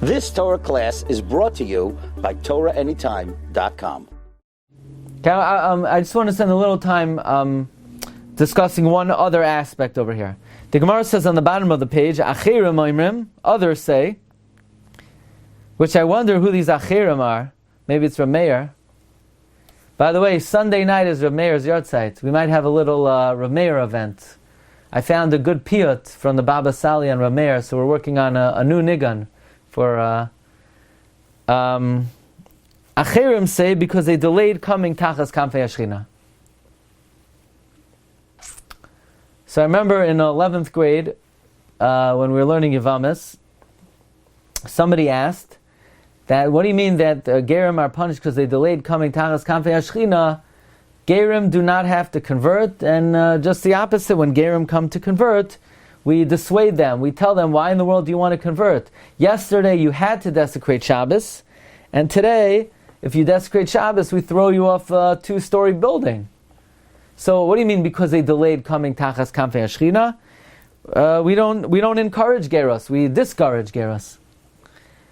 This Torah class is brought to you by TorahAnytime.com. Okay, I just want to spend a little time discussing one other aspect over here. The Gemara says on the bottom of the page, Achirim oimrim, others say, which I wonder who these Achirim are. Maybe it's Rav Meir. By the way, Sunday night is Rav Meir's yahrzeit. We might have a little Rav Meir event. I found a good piyut from the Baba Sali and Rav Meir, so we're working on a new nigun for Achirim say because they delayed coming Tachas Kamfei Ashchina. So I remember in 11th grade, when we were learning Yevamos, somebody asked that, what do you mean that Geirim are punished because they delayed coming Tachas Kamfei Ashchina? Geirim do not have to convert, and just the opposite, when Geirim come to convert, we dissuade them. We tell them, why in the world do you want to convert? Yesterday you had to desecrate Shabbos, and today, if you desecrate Shabbos, we throw you off a 2-story building. So what do you mean because they delayed coming Tachas Kamfei Ashchina? We don't encourage Geros, we discourage Geros.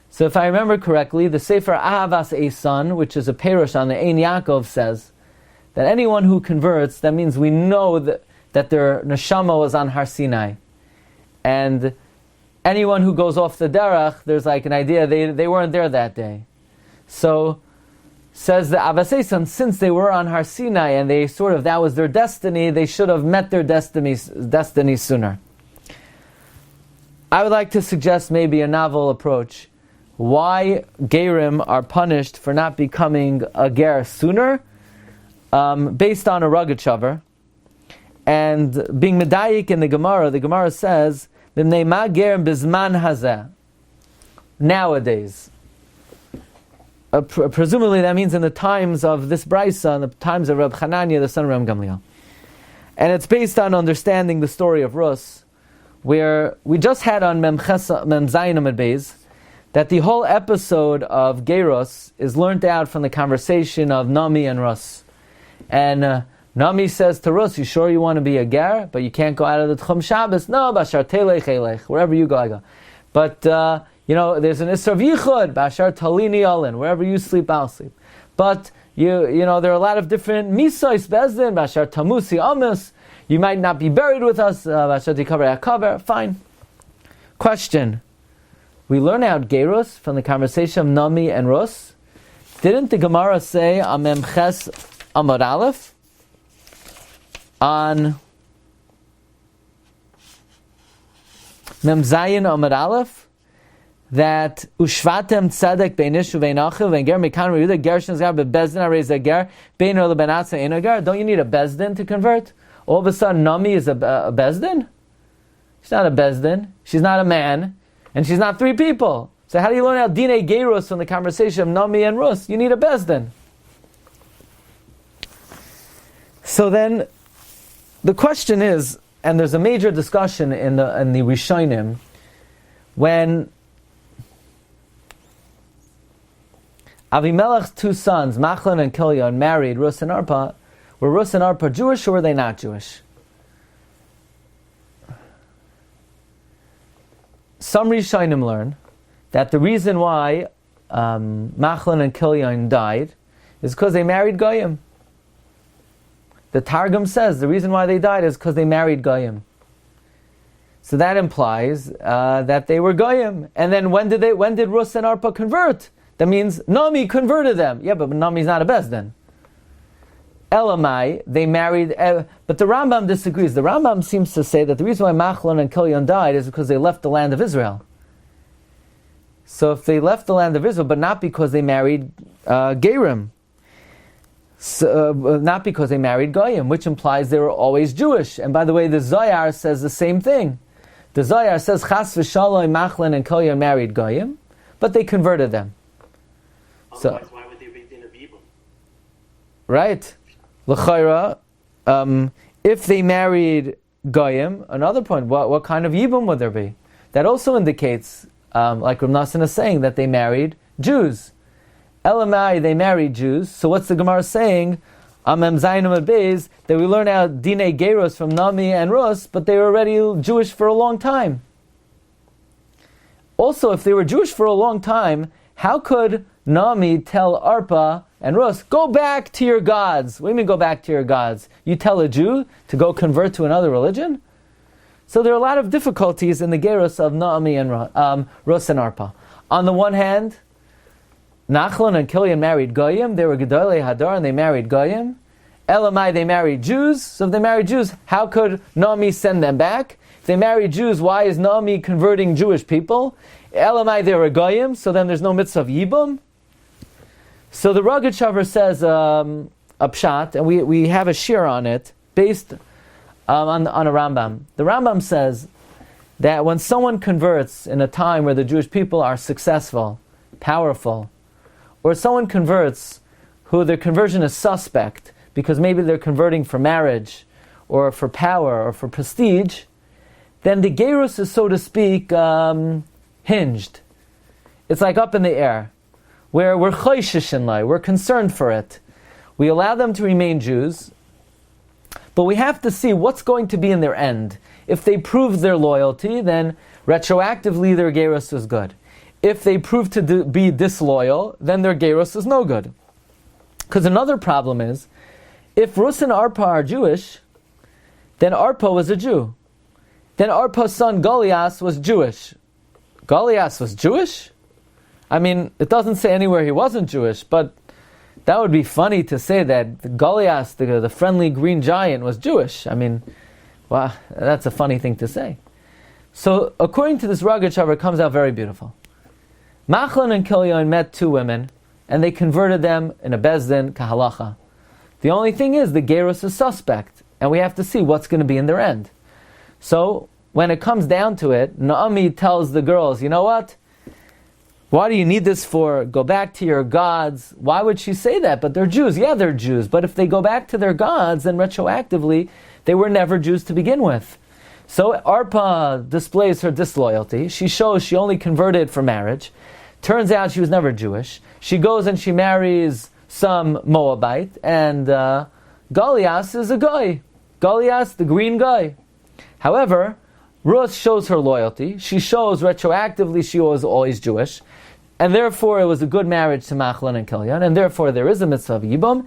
So if I remember correctly, the Sefer Ahavas Eisan, which is a perush on the Ein Yaakov, says that anyone who converts, that means we know that their neshama was on Har Sinai. And anyone who goes off the derech, there's like an idea they weren't there that day. So, says the Avas Eisan, since they were on Har Sinai and that was their destiny, they should have met their destiny sooner. I would like to suggest maybe a novel approach. Why Geirim are punished for not becoming a Ger sooner, based on a Rogotchover. And being medayik in the Gemara says, "B'nei ma Geirim bizman hazeh." Nowadays, presumably that means in the times of this Brisa, in the times of Reb Chananya, the son of Reb Gamliel, and it's based on understanding the story of Rus, where we just had on Mem Zayin Amud Beis that the whole episode of Geiros is learnt out from the conversation of Nami and Rus. And Nami says to Rus, you sure you want to be a ger, but you can't go out of the Tchum Shabbos? No, Bashar Telech Elech, wherever you go, I go. But, there's an Isra of Yichud, Bashar Talini Alin, wherever you sleep, I'll sleep. But, there are a lot of different Misois Bezdin, Bashar Tamusi Amis, you might not be buried with us, Bashar Tikaver Akaver, fine. Question. We learn out Geiros from the conversation of Nami and Rus. Didn't the Gemara say, Amem Ches Amud Aleph, on Mem Zayin Amud Aleph, that Ushvatem Tzedek Beinish Uveinachiv and Ger Mikan Reuda Gershon's Gar Bezdin Areza Ger Beino LeBenatza Einagar. Don't you need a Bezdin to convert? All of a sudden, Nami is a Bezdin? She's not a Bezdin. She's not a man, and she's not 3 people. So how do you learn out Dinei Geiros from the conversation of Nami and Rus? You need a Bezdin. So then, the question is, and there's a major discussion in the Rishonim, when Avimelech's 2 sons, Machlon and Kilyon, married Rus and Arpa, were Rus and Arpa Jewish or were they not Jewish? Some Rishonim learn that the reason why Machlon and Kilyon died is because they married Goyim. The Targum says the reason why they died is because they married Goyim. So that implies that they were Goyim. And then when did Rus and Arpa convert? That means Nami converted them. Yeah, but Nami's not a Bezdin. Elamai, they married, but the Rambam disagrees. The Rambam seems to say that the reason why Machlon and Kilyon died is because they left the land of Israel. So if they left the land of Israel, but not because they married Geirim, so, not because they married Goyim, which implies they were always Jewish. And by the way, the Zohar says the same thing. The Zohar says Chas v'Shalom, Machlon and Kilyon married Goyim, but they converted them. Otherwise, why would they be din of Yibum? Right. L'chayra, if they married Goyim, another point, what kind of Yibum would there be? That also indicates, like Rav Nassan is saying, that they married Jews. Elamai, they married Jews. So what's the Gemara saying? Amem Zayin Amud Beis, that we learn out Dinei Geiros from Nami and Rus, but they were already Jewish for a long time. Also, if they were Jewish for a long time, how could Naomi tell Arpa and Rus, go back to your gods? What do you mean go back to your gods? You tell a Jew to go convert to another religion? So there are a lot of difficulties in the gerus of Naomi and Rus and Arpa. On the one hand, Nachlon and Kilian married Goyim. They were Gedolei Hadar and they married Goyim. Elamai, they married Jews. So if they married Jews, how could Naomi send them back? If they married Jews, why is Naomi converting Jewish people? Elamai, they were Goyim, so then there's no mitzvah of Yibum. So the Rogotchover says a pshat, and we have a shiur on it, based on a Rambam. The Rambam says that when someone converts in a time where the Jewish people are successful, powerful, or someone converts who their conversion is suspect, because maybe they're converting for marriage, or for power, or for prestige, then the gerus is, so to speak, hinged. It's like up in the air, where we're choishish in life, we're concerned for it. We allow them to remain Jews, but we have to see what's going to be in their end. If they prove their loyalty, then retroactively their gerus is good. If they prove to be disloyal, then their gerus is no good. Because another problem is, if Rus and Arpa are Jewish, then Arpa was a Jew. Then Arpa's son Golias was Jewish. Golias was Jewish? I mean, it doesn't say anywhere he wasn't Jewish, but that would be funny to say that Goliath, the friendly green giant, was Jewish. I mean, wow, that's a funny thing to say. So, according to this Rogotchover, it comes out very beautiful. Machlon and Kilion met two women, and they converted them in a bezdin kahalacha. The only thing is, the gerus is suspect, and we have to see what's going to be in their end. So, when it comes down to it, Naomi tells the girls, you know what? Why do you need this for? Go back to your gods. Why would she say that? But they're Jews. Yeah, they're Jews. But if they go back to their gods, then retroactively, they were never Jews to begin with. So Arpa displays her disloyalty. She shows she only converted for marriage. Turns out she was never Jewish. She goes and she marries some Moabite. And Goliath is a guy. Goliath, the green guy. However, Rus shows her loyalty. She shows retroactively she was always Jewish. And therefore it was a good marriage to Machlon and Kilion. And therefore there is a mitzvah of Yibum.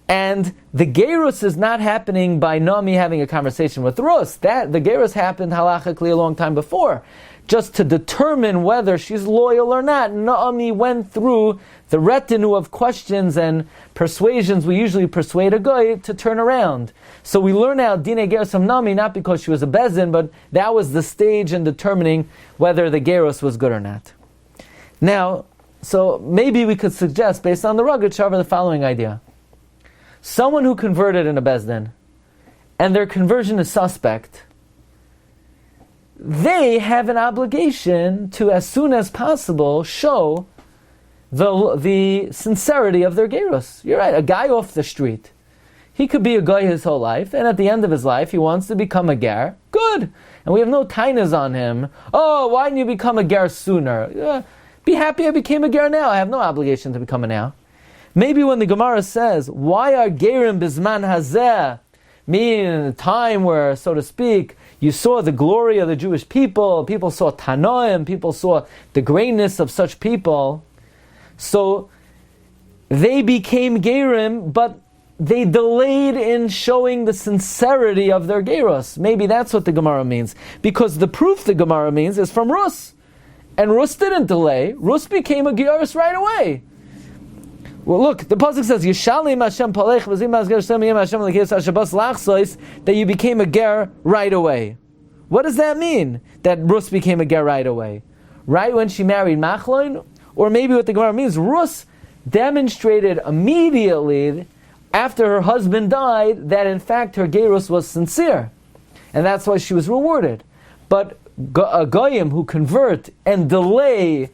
And the gerus is not happening by Naomi having a conversation with Rus. The gerus happened halachically a long time before. Just to determine whether she's loyal or not. Naomi went through the retinue of questions and persuasions we usually persuade a guy to turn around. So we learn out Dine Gerus of Naomi not because she was a bezin, but that was the stage in determining whether the gerus was good or not. Now, so maybe we could suggest, based on the Rogotchover, the following idea. Someone who converted in a bezdin, and their conversion is suspect, they have an obligation to, as soon as possible, show the sincerity of their gerus. You're right, a guy off the street, he could be a guy his whole life, and at the end of his life, he wants to become a ger. Good! And we have no tainas on him. Oh, why didn't you become a ger sooner? Be happy I became a ger now. I have no obligation to become a now. Maybe when the Gemara says, why are Geirim bizman hazeh? Meaning in a time where, so to speak, you saw the glory of the Jewish people saw Tanoim, people saw the greatness of such people. So they became Geirim, but they delayed in showing the sincerity of their Geirus. Maybe that's what the Gemara means. Because the proof the Gemara means is from Rus. And Rus didn't delay. Rus became a Geirus right away. Well, look, the pasuk says, "Yishalim Hashem palech v'zim asger Hashem lekes hashabas lachsois," that you became a ger right away. What does that mean? That Rus became a ger right away, right when she married Machlon, or maybe what the Gemara means, Rus demonstrated immediately after her husband died that in fact her gerus was sincere, and that's why she was rewarded. But a goyim who convert and delay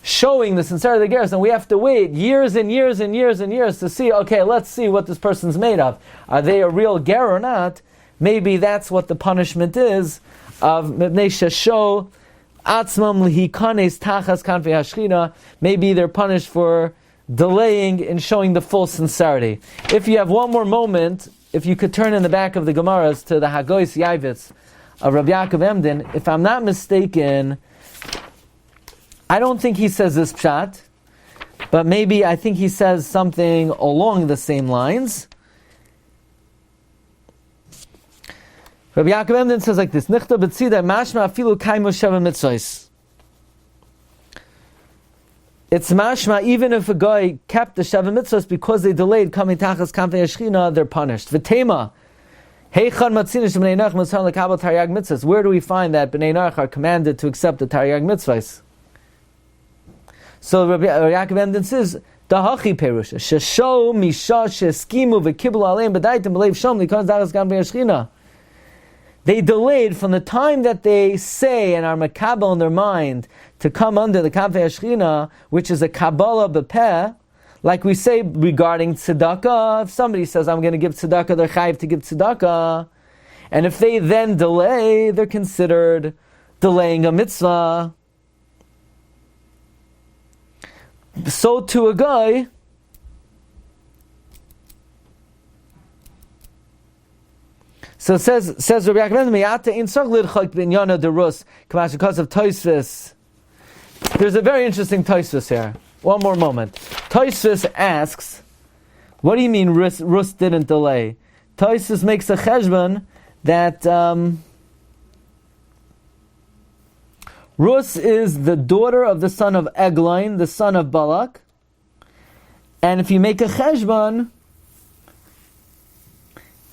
showing the sincerity of the gerus, and we have to wait years and years and years and years to see, okay, let's see what this person's made of. Are they a real ger or not? Maybe that's what the punishment is of Mepnei Shesho Atzmam Lihikanes Tachas Kanfei Hashchina. Maybe they're punished for delaying in showing the full sincerity. If you have one more moment, if you could turn in the back of the Gemaras to the Hagois Yavitz of Rabbi Yaakov Emden, if I'm not mistaken, I don't think he says this pshat, but maybe I think he says something along the same lines. Rabbi Yaakov Emden says like this: Nichta b'tzida mashma afilu kaimu sheva mitzvos. It's mashma, even if a guy kept the sheva mitzvos because they delayed coming tachas kanfei Shechina, they're punished. V'tema, heichan matzinish b'nei Noach mitzvah lekabel taryag mitzvos. Where do we find that b'nei Noach are commanded to accept the taryag mitzvos? So Rabbi Yaakov Emden says, Dahachi perusha shesho misha sheskimu v'kibul aleim b'daitim b'leiv shom likon tachas kanfei Shechina. They delayed from the time that they say and are makabel in their mind to come under the Kanfei Shechina, which is a Kabbalah b'peh, like we say regarding tzedakah. If somebody says, I'm going to give tzedakah, they're chayiv to give tzedakah. And if they then delay, they're considered delaying a mitzvah. So to a guy, so it says Rabbi Yaakov Meyata in Sag Lidchak Binyana de Rus Chumash because of Tosfos. There's a very interesting Tosfos here. One more moment. Tosfos asks, what do you mean Rus didn't delay? Tosfos makes a cheshbon that Rus is the daughter of the son of Eglain, the son of Balak. And if you make a cheshbon,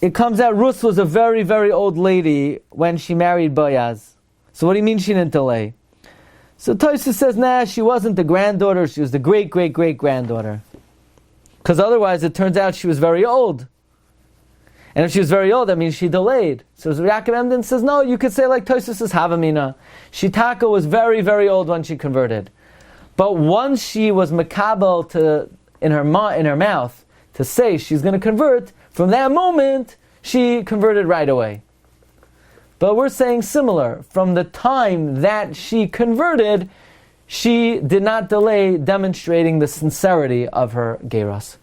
it comes out Rus was a very, very old lady when she married Boaz. So what do you mean she didn't delay? So Tosfos says, nah, she wasn't the granddaughter, she was the great-great-great-granddaughter. Because otherwise it turns out she was very old. And if she was very old, that means she delayed. So Yaakov Emden says, no, you could say like Tosfos says, Havamina. Shitaka was very, very old when she converted. But once she was makabel in her mouth to say she's going to convert, from that moment, she converted right away. But we're saying similar. From the time that she converted, she did not delay demonstrating the sincerity of her Geiros.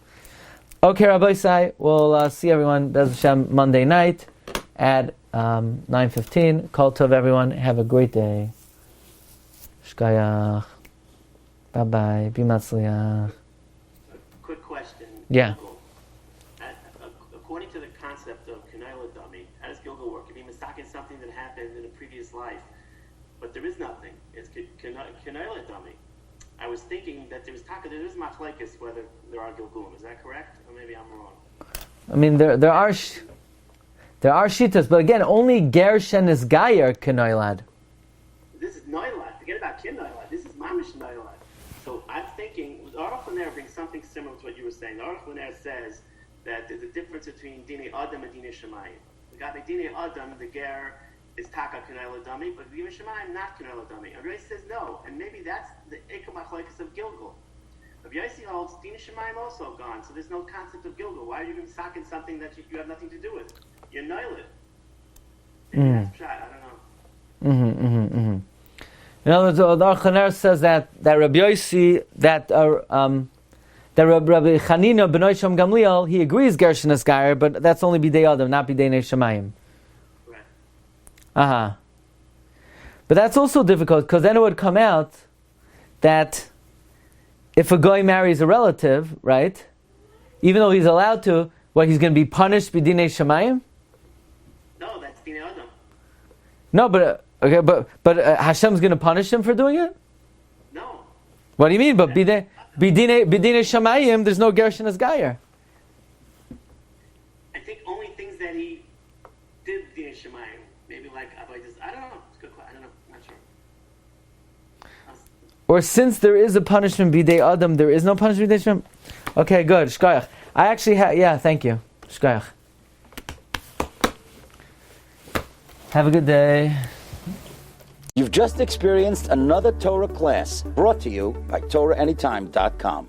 Okay, Rabbi Sai, we'll see everyone Bez Hashem Monday night at 9:15. Kol Tov, everyone. Have a great day. Shkayach. Bye-bye. Be matzliach. Quick question. Yeah. According to the concept of Kanaila Dummy, how does Gilgal work? If you're mistaken something that happened in a previous life, but there is nothing, it's Kanaila Dummy. I was thinking that there is machlekes whether there are Gilgulim. Is that correct? Or maybe I'm wrong. I mean, there are shitas, but again, only Gershen is Gayer Kanailad. This is Noilad. Forget about Kanailad. This is Mamish Noilad. So I'm thinking, Aruch Laner brings something similar to what you were saying. Aruch Laner says that there's a difference between Dinei Adam and Dinei Shemayim. We got the Dinei Adam, the Ger is Taka Kanela Dummy, but Dinei Shemayim not Kanela Dummy. And Ray says no, and maybe that's the Eika Machlekes of Gilgal. Rabbi Yossi holds Dinei Shemayim also gone, so there's no concept of Gilgal. Why are you even socking something that you have nothing to do with? You nail it. That's shot. I don't know. In other words, the Archaner says that Rabbi Yossi, that Rabbi Chanina B'nai Shom Gamliel, he agrees Gershon is Gayer, but that's only Bidei Adam, not Bidei Nei Shemayim. Right. But that's also difficult, because then it would come out that if a guy marries a relative, right, even though he's allowed to, he's going to be punished Bidei Nei Shemayim? No, that's Dinei Adam. No, but Hashem's going to punish him for doing it? No. What do you mean? But Bidei Shamayim, there's no Gershon as Gayer. I think only things that he did Dinei Shemayim, maybe like I don't know. It's a good question. I don't know. I'm not sure. Or since there is a punishment Bidei Adam, there is no punishment Bidei Shemayim? Okay, good. Shkoyach. I actually thank you. Shkoyach. Have a good day. You've just experienced another Torah class brought to you by TorahAnytime.com.